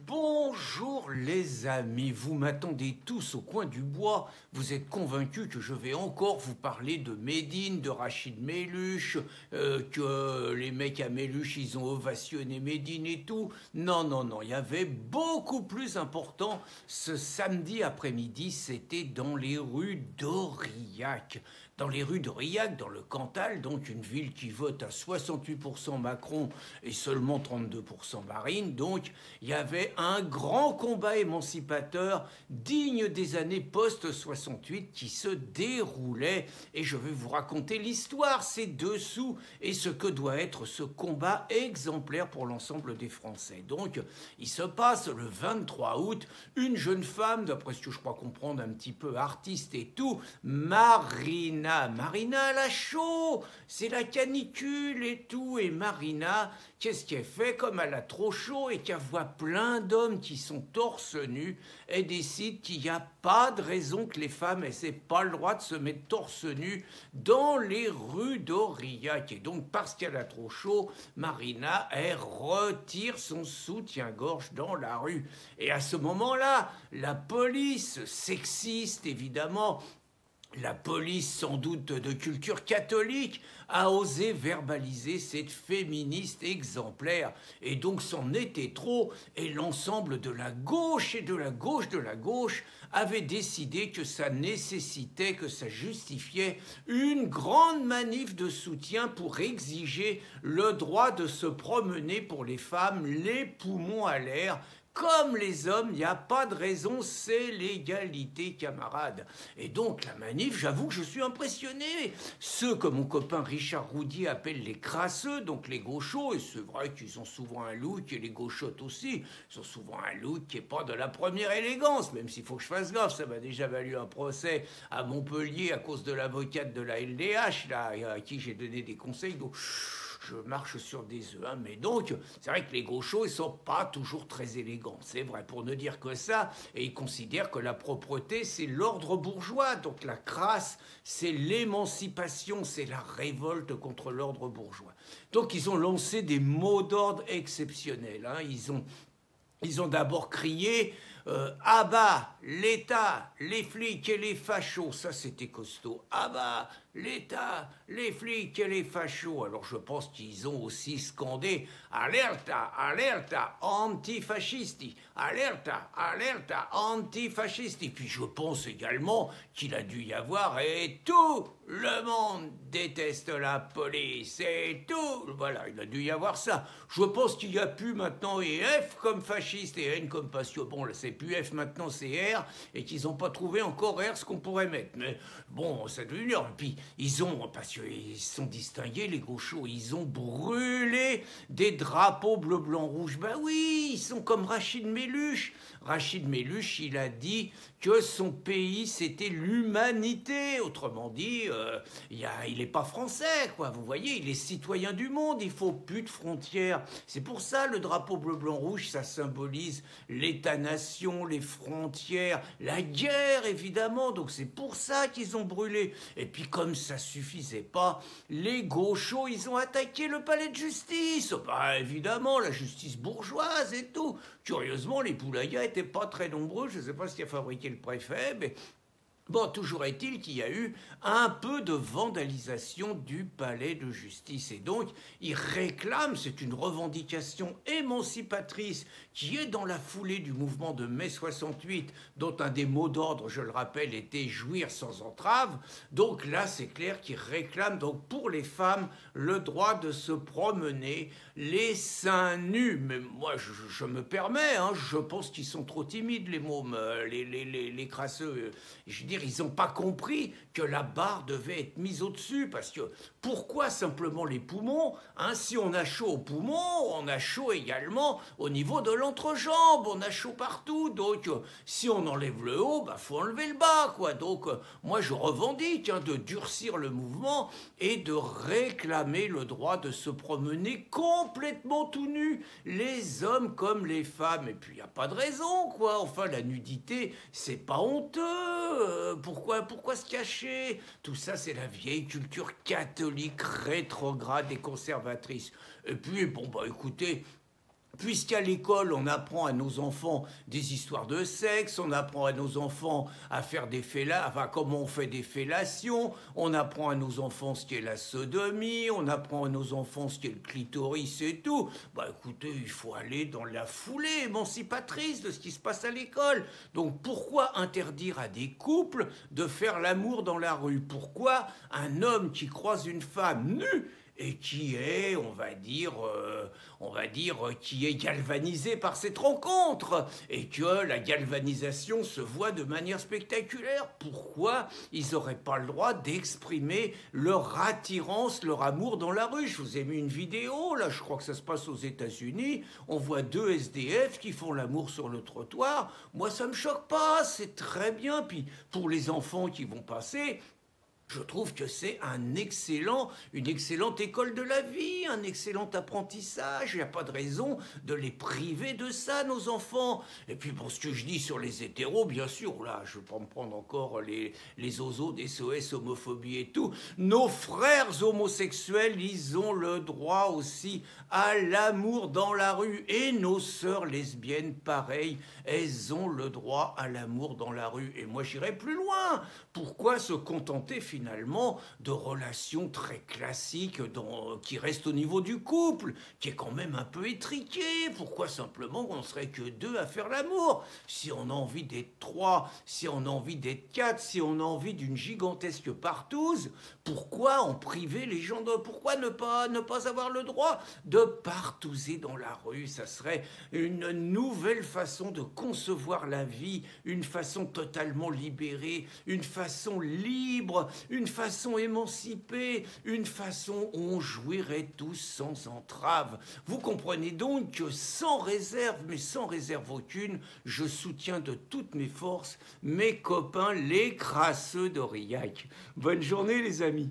Bonjour les amis, vous m'attendez tous au coin du bois, vous êtes convaincus que je vais encore vous parler de Médine, de Rachid Méluche, que les mecs à Méluche ils ont ovationné Médine et tout. Non, non, non, il y avait beaucoup plus important ce samedi après-midi, c'était dans les rues d'Aurillac. Dans les rues d'Aurillac, dans le Cantal, donc une ville qui vote à 68% Macron et seulement 32% Marine, donc il y avait un grand combat émancipateur digne des années post-68 qui se déroulait et je vais vous raconter l'histoire, ses dessous et ce que doit être ce combat exemplaire pour l'ensemble des Français. Donc il se passe le 23 août, une jeune femme, d'après ce que je crois comprendre un petit peu artiste et tout, Marina elle a chaud, c'est la canicule et tout, et Marina, qu'est-ce qu'elle fait comme elle a trop chaud et qu'elle voit plein d'hommes qui sont torse nu, elle décide qu'il n'y a pas de raison que les femmes n'aient pas le droit de se mettre torse nu dans les rues d'Aurillac. Et donc, parce qu'elle a trop chaud, Marina, elle retire son soutien-gorge dans la rue. Et à ce moment-là, la police, sexiste évidemment, la police, sans doute de culture catholique, a osé verbaliser cette féministe exemplaire. Et donc c'en était trop, et l'ensemble de la gauche et de la gauche de la gauche avait décidé que ça nécessitait, que ça justifiait une grande manif de soutien pour exiger le droit de se promener pour les femmes, les poumons à l'air, comme les hommes, il n'y a pas de raison, c'est l'égalité, camarades. Et donc, la manif, j'avoue que je suis impressionné. Ceux que mon copain Richard Roudier appelle les crasseux, donc les gauchos, et c'est vrai qu'ils ont souvent un look, et les gauchottes aussi, ils ont souvent un look qui n'est pas de la première élégance, même s'il faut que je fasse gaffe, ça m'a déjà valu un procès à Montpellier à cause de l'avocate de la LDH, là, à qui j'ai donné des conseils, donc je marche sur des œufs, hein. Mais donc, c'est vrai que les gauchos, ils sont pas toujours très élégants, c'est vrai, pour ne dire que ça, et ils considèrent que la propreté, c'est l'ordre bourgeois, donc la crasse, c'est l'émancipation, c'est la révolte contre l'ordre bourgeois. Donc, ils ont lancé des mots d'ordre exceptionnels, hein. Ils ont d'abord crié à bas l'État, les flics et les fachos. Ça, c'était costaud. À bas l'État, les flics et les fachos. Alors, je pense qu'ils ont aussi scandé Alerta, alerta, antifascisti. Alerta, alerta, antifascisti. Puis, je pense également qu'il a dû y avoir et tout le monde déteste la police et tout. Voilà, il a dû y avoir ça. Je pense qu'il y a plus maintenant et F comme fasciste et N comme passion. Bon, là, c'est plus F maintenant, c'est R, et qu'ils n'ont pas trouvé encore R ce qu'on pourrait mettre. Mais bon, ça devait venir. Et puis, ils ont, parce qu'ils sont distingués, les gauchos, ils ont brûlé des drapeaux bleu, blanc, rouge. Ben oui, ils sont comme Rachid Méluche. Rachid Méluche, il a dit que son pays, c'était l'humanité. Autrement dit, il n'est pas français, quoi. Vous voyez, il est citoyen du monde, il faut plus de frontières. C'est pour ça, le drapeau bleu, blanc, rouge, ça symbolise l'État-nation, les frontières, la guerre, évidemment. Donc c'est pour ça qu'ils ont brûlé. Et puis comme ça suffisait pas, les gauchos, ils ont attaqué le palais de justice. Bah évidemment, la justice bourgeoise et tout. Curieusement, les poulaillas étaient pas très nombreux. Je ne sais pas ce qui a fabriqué le préfet, mais bon, toujours est-il qu'il y a eu un peu de vandalisation du palais de justice. Et donc, ils réclament, c'est une revendication émancipatrice qui est dans la foulée du mouvement de mai 68, dont un des mots d'ordre, je le rappelle, était jouir sans entrave. Donc là, c'est clair qu'ils réclament donc pour les femmes le droit de se promener les seins nus. Mais moi, je me permets, hein, je pense qu'ils sont trop timides, les mômes, les crasseux. Je veux dire, ils n'ont pas compris que la barre devait être mise au-dessus, parce que pourquoi simplement les poumons, hein? Si on a chaud aux poumons, on a chaud également au niveau de l'entrejambe, on a chaud partout, donc si on enlève le haut, bah faut enlever le bas, quoi. Donc moi je revendique, hein, de durcir le mouvement et de réclamer le droit de se promener complètement tout nu, les hommes comme les femmes. Et puis il n'y a pas de raison, quoi. Enfin, la nudité, c'est pas honteux. Pourquoi se cacher? Tout ça, c'est la vieille culture catholique rétrograde et conservatrice. Et puis, bon, bah écoutez, puisqu'à l'école, on apprend à nos enfants des histoires de sexe, on apprend à nos enfants à faire des comment on fait des fellations, on apprend à nos enfants ce qu'est la sodomie, on apprend à nos enfants ce qu'est le clitoris et tout. Bah écoutez, il faut aller dans la foulée émancipatrice de ce qui se passe à l'école. Donc pourquoi interdire à des couples de faire l'amour dans la rue? Pourquoi un homme qui croise une femme nue et qui est, qui est galvanisé par cette rencontre, et que la galvanisation se voit de manière spectaculaire. Pourquoi ils n'auraient pas le droit d'exprimer leur attirance, leur amour dans la rue? Je vous ai mis une vidéo, là, je crois que ça se passe aux États-Unis. On voit deux SDF qui font l'amour sur le trottoir. Moi, ça me choque pas, c'est très bien. Puis pour les enfants qui vont passer, je trouve que c'est une excellente école de la vie, un excellent apprentissage. Il n'y a pas de raison de les priver de ça, nos enfants. Et puis, pour ce que je dis sur les hétéros, bien sûr, là, je ne vais pas me prendre encore les ozos des SOS, homophobie et tout. Nos frères homosexuels, ils ont le droit aussi à l'amour dans la rue. Et nos sœurs lesbiennes, pareil, elles ont le droit à l'amour dans la rue. Et moi, j'irai plus loin. Pourquoi se contenter finalement de relations très classiques qui restent au niveau du couple, qui est quand même un peu étriqué? Pourquoi simplement on ne serait que deux à faire l'amour? Si on a envie d'être trois, si on a envie d'être quatre, si on a envie d'une gigantesque partouze, pourquoi en priver les gens pourquoi ne pas avoir le droit de partouzer dans la rue? Ça serait une nouvelle façon de concevoir la vie, une façon totalement libérée, une façon libre, une façon émancipée, une façon où on jouirait tous sans entrave. Vous comprenez donc que sans réserve, mais sans réserve aucune, je soutiens de toutes mes forces mes copains les crasseux d'Aurillac. Bonne journée les amis.